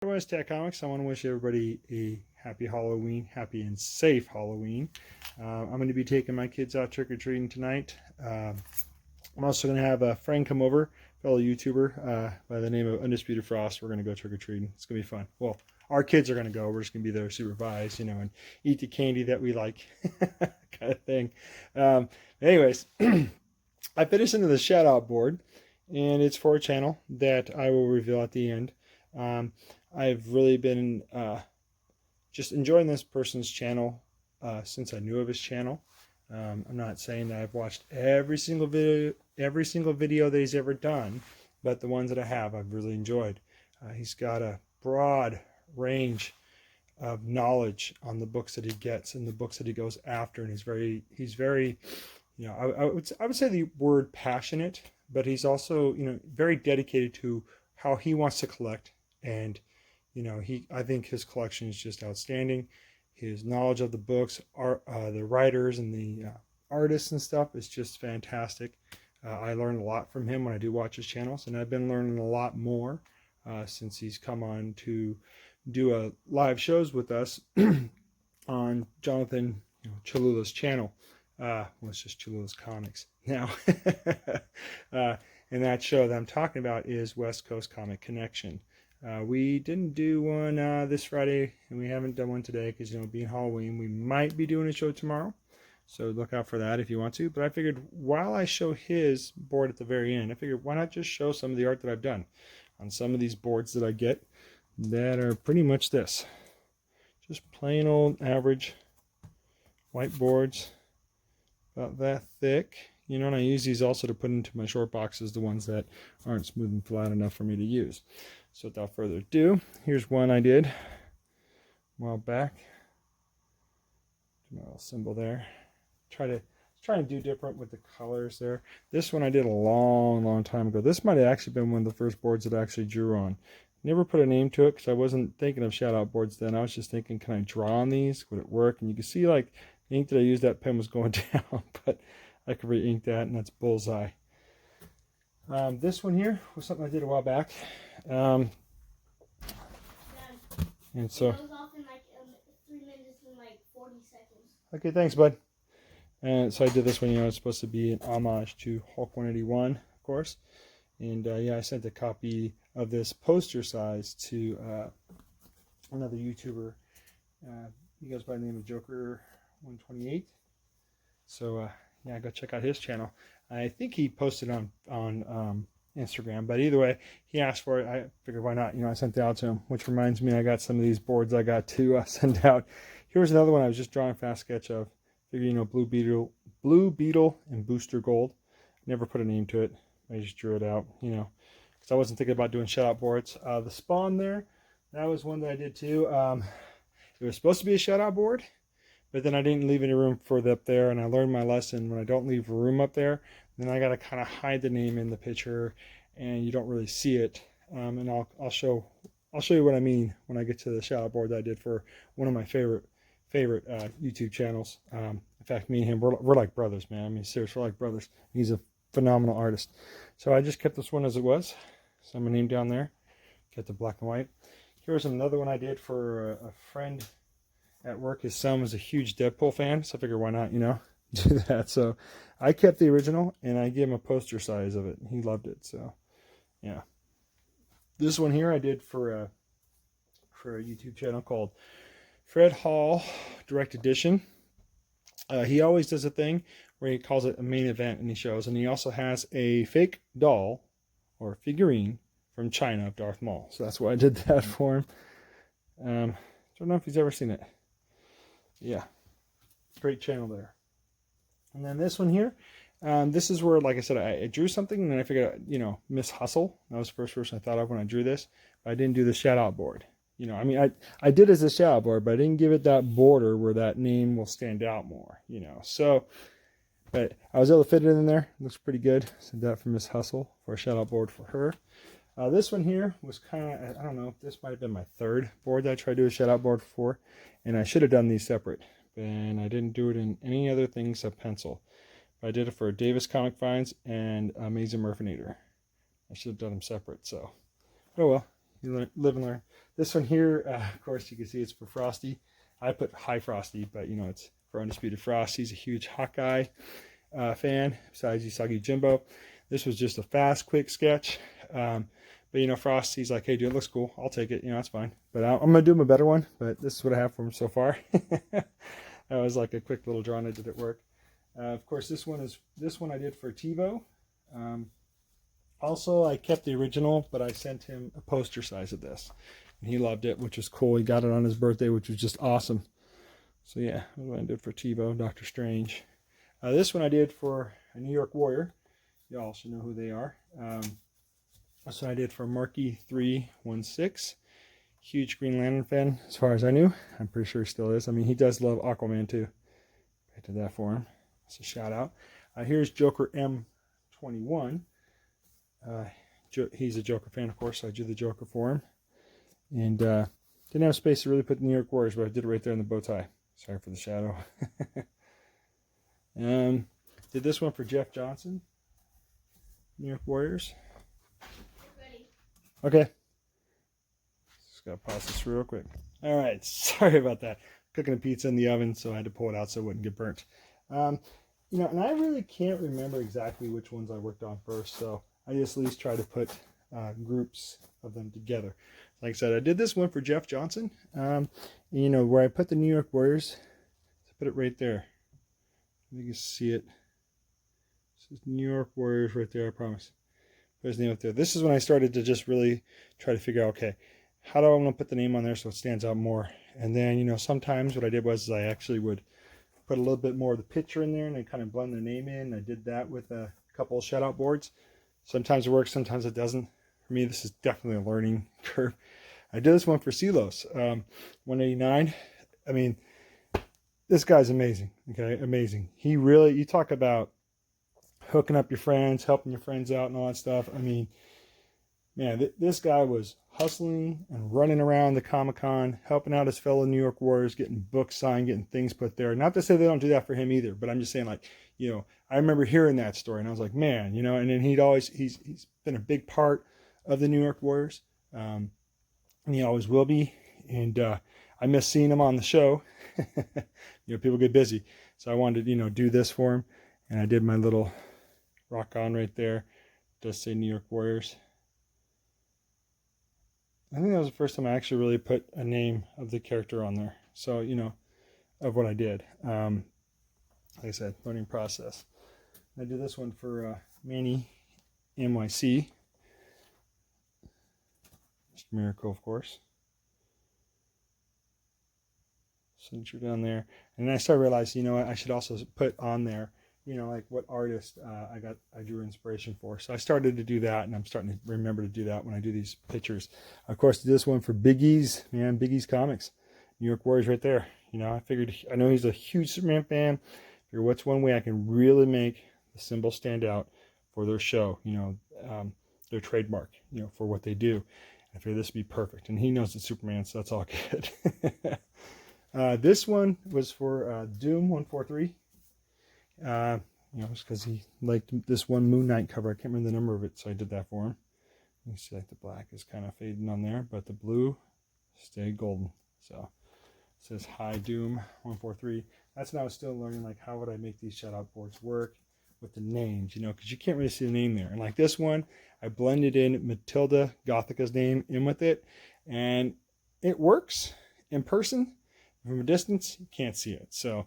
Otherwise, Tech Comics, I want to wish everybody a happy Halloween, happy and safe Halloween. I'm going to be taking my kids out trick-or-treating tonight. I'm also going to have a friend come over, fellow YouTuber by the name of Undisputed Frost. We're going to go trick-or-treating. It's going to be fun. Well, our kids are going to go. We're just going to be there supervised, and eat the candy that we like, kind of thing. Anyways, I finished into the shout-out board, and it's for a channel that I will reveal at the end. I've really been just enjoying this person's channel since I knew of his channel. I'm not saying that I've watched every single video that he's ever done, but the ones that I have, I've really enjoyed. He's got a broad range of knowledge on the books that he gets and the books that he goes after, and he's very, I would say the word passionate, but he's also, very dedicated to how he wants to collect. And I think his collection is just outstanding. His knowledge of the books, the writers and the artists and stuff is just fantastic. I learned a lot from him when I do watch his channels, and I've been learning a lot more since he's come on to do live shows with us on Jonathan Cholula's channel. It's just Cholula's Comics now. And that show that I'm talking about is West Coast Comic Connection. We didn't do one this Friday, and we haven't done one today because, being Halloween, we might be doing a show tomorrow. So look out for that if you want to. But I figured while I show his board at the very end, I figured why not just show some of the art that I've done on some of these boards that I get that are pretty much this. Just plain old average white boards, about that thick. And I use these also to put into my short boxes, the ones that aren't smooth and flat enough for me to use. So without further ado, here's one I did a while back. My little symbol there. Try to do different with the colors there. This one I did a long time ago. This might have actually been one of the first boards that I actually drew on. Never put a name to it because I wasn't thinking of shout out boards then. I was just thinking, can I draw on these? Would it work? And you can see like the ink that I used, that pen was going down, but I could re-ink that, and that's Bullseye. This one here was something I did a while back. And so it goes off in like 3 minutes and like 40 seconds. Okay, thanks, bud. And so I did this one. It's supposed to be an homage to Hulk 181, of course. And I sent a copy of this poster size to another YouTuber. He goes by the name of Joker 128. So go check out his channel. I think he posted on Instagram, but either way, he asked for it. I figured why not? I sent it out to him, which reminds me, I got some of these boards I got to send out. Here's another one I was just drawing a fast sketch of. Figured, Blue Beetle and Booster Gold. Never put a name to it. I just drew it out, because I wasn't thinking about doing shout out boards. The Spawn there, that was one that I did too. It was supposed to be a shout out board, but then I didn't leave any room for it up there, and I learned my lesson. When I don't leave room up there, then I got to kind of hide the name in the picture, and you don't really see it. And I'll show you what I mean when I get to the shout out board that I did for one of my favorite YouTube channels. In fact, me and him, we're like brothers, man. I mean, seriously, we're like brothers. He's a phenomenal artist. So I just kept this one as it was. So my name down there. Kept the black and white. Here's another one I did for a friend at work. His son was a huge Deadpool fan, so I figured why not, do that. So I kept the original, and I gave him a poster size of it. He loved it. So yeah. This one here I did for a YouTube channel called Fred Hall Direct Edition. He always does a thing where he calls it a main event, and he shows, and he also has a fake doll or figurine from China of Darth Maul. So that's why I did that for him. Don't know if he's ever seen it. Yeah, great channel there. And then this one here, this is where, like I said, I drew something, and then I figured, Miss Hustle. That was the first person I thought of when I drew this. But I didn't do the shout out board. I did as a shout out board, but I didn't give it that border where that name will stand out more, So, but I was able to fit it in there. It looks pretty good. Sent that for Miss Hustle for a shout out board for her. This one here was kind of, I don't know, this might have been my third board that I tried to do a shout out board for, and I should have done these separate, and I didn't do it in any other thing except pencil. But I did it for Davis Comic Finds and Amazing Murphinator. I should have done them separate, so, oh well. You live and learn. This one here, of course, you can see it's for Frosty. I put High Frosty, but you know, it's for Undisputed Frost. He's a huge Hawkeye fan, besides Usagi Jimbo. This was just a fast, quick sketch. But you know, Frosty's like, hey, dude, it looks cool. I'll take it. You know, it's fine. But I'm going to do him a better one. But this is what I have for him so far. That was like a quick little drawing I did at work. Of course, this one I did for TiVo. Also, I kept the original, but I sent him a poster size of this. And he loved it, which was cool. He got it on his birthday, which was just awesome. So yeah, that's what I did for TiVo, Doctor Strange. This one I did for a New York Warrior. Y'all should know who they are. That's what I did for Marky316. Huge Green Lantern fan, as far as I knew. I'm pretty sure he still is. I mean, he does love Aquaman too. I did that for him. It's a shout out. Here's Joker M21. He's a Joker fan, of course, so I drew the Joker for him. And didn't have space to really put the New York Warriors, but I did it right there in the bow tie. Sorry for the shadow. Did this one for Jeff Johnson, New York Warriors. Ready. Okay. Just gotta pause this real quick. All right, sorry about that. Cooking a pizza in the oven, so I had to pull it out so it wouldn't get burnt. You know, and I really can't remember exactly which ones I worked on first, so I just at least try to put groups of them together. Like I said, I did this one for Jeff Johnson. You know, where I put the New York Warriors, I put it right there. You can see it. This is New York Warriors right there, I promise. Put his name up there. This is when I started to just really try to figure out, okay, how do I want to put the name on there so it stands out more? And then, you know, sometimes what I did was I actually would put a little bit more of the picture in there and I kind of blend the name in. I did that with a couple of shutout boards. Sometimes it works, sometimes it doesn't. For me, this is definitely a learning curve. I did this one for Silos, 189. I mean, this guy's amazing, okay? Amazing. He really, you talk about hooking up your friends, helping your friends out and all that stuff. I mean, man, this guy was hustling and running around the Comic-Con, helping out his fellow New York Warriors, getting books signed, getting things put there. Not to say they don't do that for him either, but I'm just saying, like, you know, I remember hearing that story and I was like, man, you know, and then he's been a big part of the New York Warriors. And he always will be. And I miss seeing him on the show. You know, people get busy. So I wanted to, you know, do this for him. And I did my little rock on right there. It does say New York Warriors. I think that was the first time I actually really put a name of the character on there. So, you know, of what I did. Like I said, learning process. I did this one for Manny NYC. Mr. Miracle, of course. Center down there. And then I started realizing, you know what, I should also put on there, you know, like what artist I drew inspiration for. So I started to do that, and I'm starting to remember to do that when I do these pictures. Of course, this one for Big E's, man, Big E's Comics. New York Warriors right there. You know, I figured, I know he's a huge Superman fan. I figured what's one way I can really make the symbol stand out for their show, you know, their trademark, you know, for what they do. I figured this would be perfect. And he knows it's Superman, so that's all good. This one was for Doom 143. You know, it's because he liked this one Moon Knight cover. I can't remember the number of it, so I did that for him. You see, like the black is kind of fading on there, but the blue stayed golden. So it says Hi Doom 143. That's when I was still learning, like, how would I make these shout out boards work with the names, you know, because you can't really see the name there. And like this one, I blended in Matilda Gothica's name in with it, and it works in person. From a distance, you can't see it. So,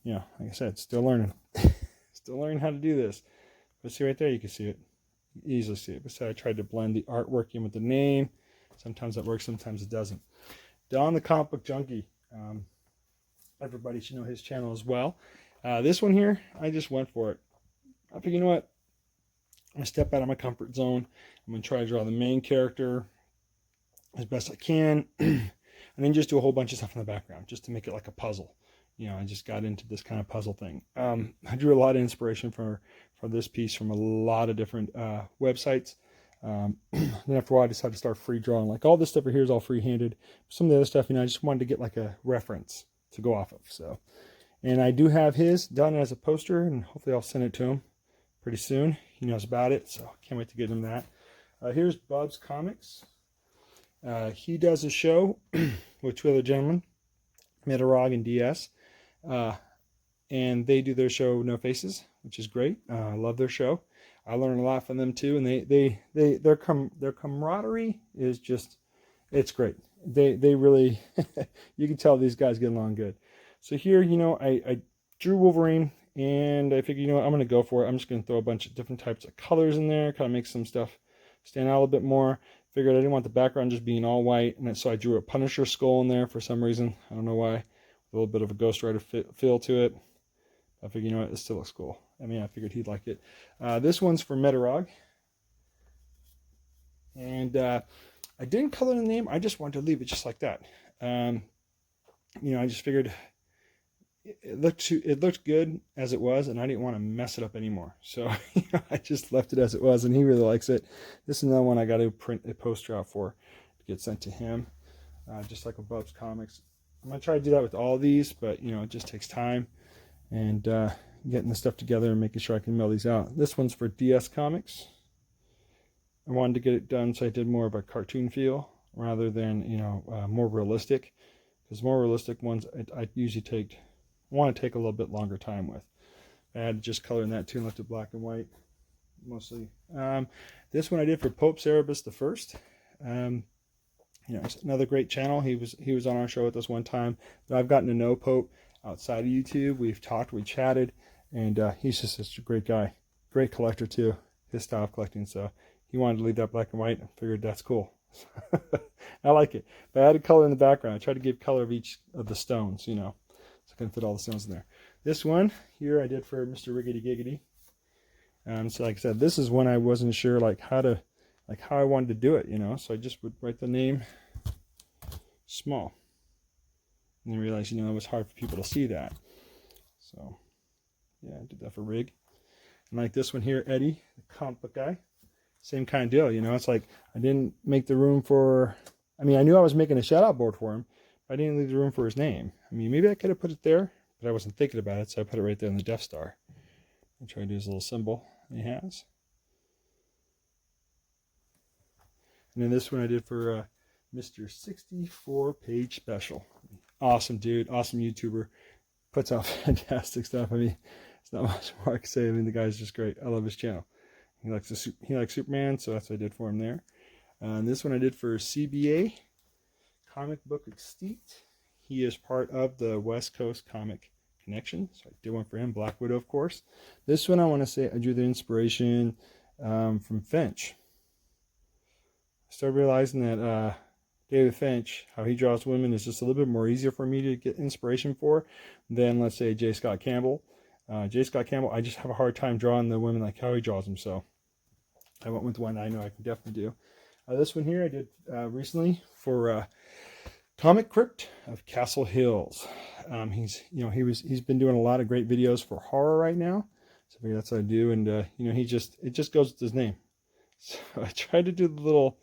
you know, like I said, still learning. Still learning how to do this. But see right there, you can see it. You easily see it. But so I tried to blend the artwork in with the name. Sometimes that works, sometimes it doesn't. Don the Comic Book Junkie. Everybody should know his channel as well. This one here, I just went for it. I figured, you know what? I'm going to step out of my comfort zone. I'm going to try to draw the main character as best I can. And then just do a whole bunch of stuff in the background just to make it like a puzzle. You know, I just got into this kind of puzzle thing. I drew a lot of inspiration for this piece from a lot of different websites. Then after a while, I decided to start free drawing. Like all this stuff here is all free-handed. Some of the other stuff, you know, I just wanted to get like a reference to go off of. So, and I do have his done as a poster, and hopefully I'll send it to him pretty soon. He knows about it, so can't wait to get him that. Here's Bub's Comics. He does a show with two other gentlemen, Metarog and DS, and they do their show No Faces, which is great. I love their show. I learn a lot from them too, and their camaraderie is just, it's great. They really you can tell these guys get along good. So here, I drew Wolverine, and I figured, I'm going to go for it. I'm just going to throw a bunch of different types of colors in there, kind of make some stuff stand out a little bit more. Figured I didn't want the background just being all white, and so I drew a Punisher skull in there for some reason. I don't know why. A little bit of a Ghost Rider feel to it. I figured, it still looks cool. I figured he'd like it. This one's for Metarog. And I didn't color the name. I just wanted to leave it just like that. I just figured it looked good as it was, and I didn't want to mess it up anymore. So I just left it as it was, and he really likes it. This is another one I got to print a poster out for to get sent to him, just like with Bub's Comics. I'm going to try to do that with all these, but, it just takes time. And getting the stuff together and making sure I can mail these out. This one's for DS Comics. I wanted to get it done so I did more of a cartoon feel rather than, more realistic. Because more realistic ones I usually want to take a little bit longer time with. I had to just color in that too and left it black and white mostly. This one I did for Pope Cerebus the First. It's another great channel. He was on our show with us one time. But I've gotten to know Pope outside of YouTube. We've talked, we chatted, and he's just such a great guy. Great collector too, his style of collecting. So he wanted to leave that black and white. I figured that's cool. I like it. But I had a color in the background. I tried to give color of each of the stones, so I can fit all the stones in there. This one here I did for Mr. Riggedy Giggity. So like I said, this is when I wasn't sure how I wanted to do it, So I just would write the name small. And then realized, it was hard for people to see that. So, yeah, I did that for Rig. And like this one here, Eddie, the comic book guy. Same kind of deal, It's like I didn't make the room for... I knew I was making a shout-out board for him, but I didn't leave the room for his name. Maybe I could have put it there, but I wasn't thinking about it, so I put it right there in the Death Star. I'll try to do his little symbol he has. And then this one I did for Mr. 64-page special. Awesome dude, awesome YouTuber, puts out fantastic stuff. It's not much more I can say. The guy's just great. I love his channel. He likes Superman, so that's what I did for him there. And this one I did for CBA, Comic Book Extinct. He is part of the West Coast Comic Connection, so I did one for him. Black Widow, of course. This one I want to say I drew the inspiration from Finch. I started realizing that David Finch, how he draws women, is just a little bit more easier for me to get inspiration for than, let's say, J. Scott Campbell. J. Scott Campbell, I just have a hard time drawing the women like how he draws them, so I went with one I know I can definitely do. This one here I did recently for Comic Crypt of Castle Hills. He's been doing a lot of great videos for horror right now, so I figure that's what I do, and it just goes with his name. So I tried to do the little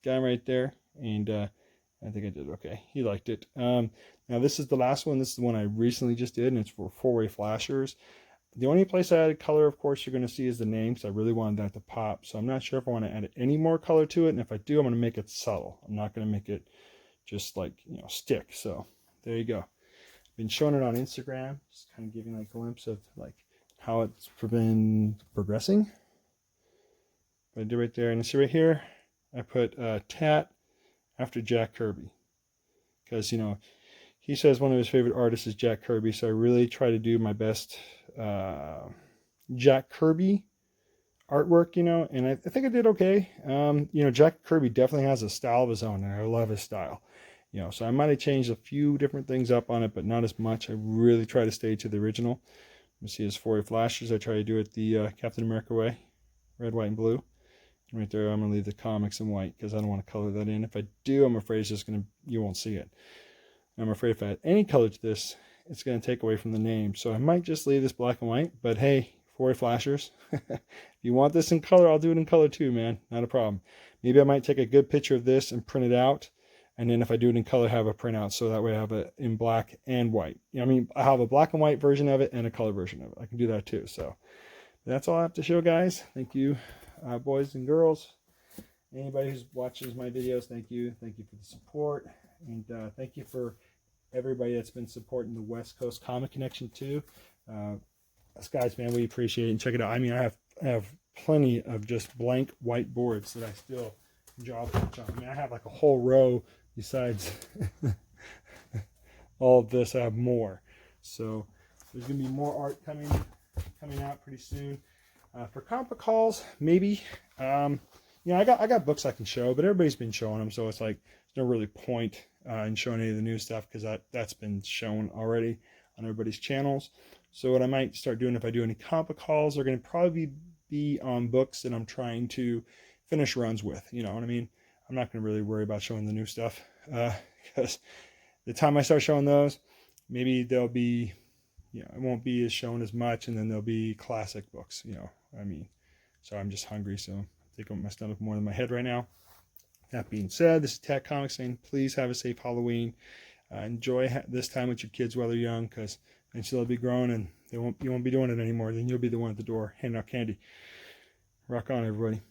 guy right there, and I think I did okay. He liked it. Now this is the last one. This is the one I recently just did, and it's for 4-way flashers. The only place I added color, of course, you're going to see is the name, because I really wanted that to pop. So I'm not sure if I want to add any more color to it, and if I do, I'm going to make it subtle. I'm not going to make it just stick. So there you go. Been showing it on Instagram, just kind of giving a glimpse of how it's been progressing. But I did right there, and you see right here, I put Tat after Jack Kirby, because he says one of his favorite artists is Jack Kirby, so I really try to do my best Jack Kirby artwork, and I think I did okay. Jack Kirby definitely has a style of his own, and I love his style. So I might have changed a few different things up on it, but not as much. I really try to stay to the original. You see his 4-way flashers. I try to do it the Captain America way, red, white, and blue. And right there, I'm going to leave the comics in white because I don't want to color that in. If I do, I'm afraid it's just you won't see it. I'm afraid if I add any color to this, it's going to take away from the name. So I might just leave this black and white, but hey, 4-way flashers. If you want this in color, I'll do it in color too, man. Not a problem. Maybe I might take a good picture of this and print it out. And then if I do it in color, have a printout, so that way I have it in black and white. I have a black and white version of it and a color version of it. I can do that too. So that's all I have to show, guys. Thank you, boys and girls. Anybody who watches my videos, thank you. Thank you for the support. And thank you for everybody that's been supporting the West Coast Comic Connection too. Us guys, man, we appreciate it. And check it out. I mean, I have plenty of just blank white boards that I still draw on. I mean, I have like a whole row besides all of this. I have more. So there's gonna be more art coming out pretty soon. For comic book hauls, maybe. You know, I got books I can show, but everybody's been showing them, so it's like there's no really point in showing any of the new stuff because that's been shown already on everybody's channels. So what I might start doing if I do any comic book hauls are going to probably be on books that I'm trying to finish runs with. You know what I mean? I'm not going to really worry about showing the new stuff because the time I start showing those, maybe they'll be, you know, it won't be as shown as much, and then there'll be classic books. You know, I mean, so I'm just hungry, so I think I'm my stomach more than my head right now. That being said, this is Tack Comics saying please have a safe Halloween. Enjoy this time with your kids while they're young, because eventually they'll be grown and you won't be doing it anymore. Then you'll be the one at the door handing out candy. Rock on, everybody.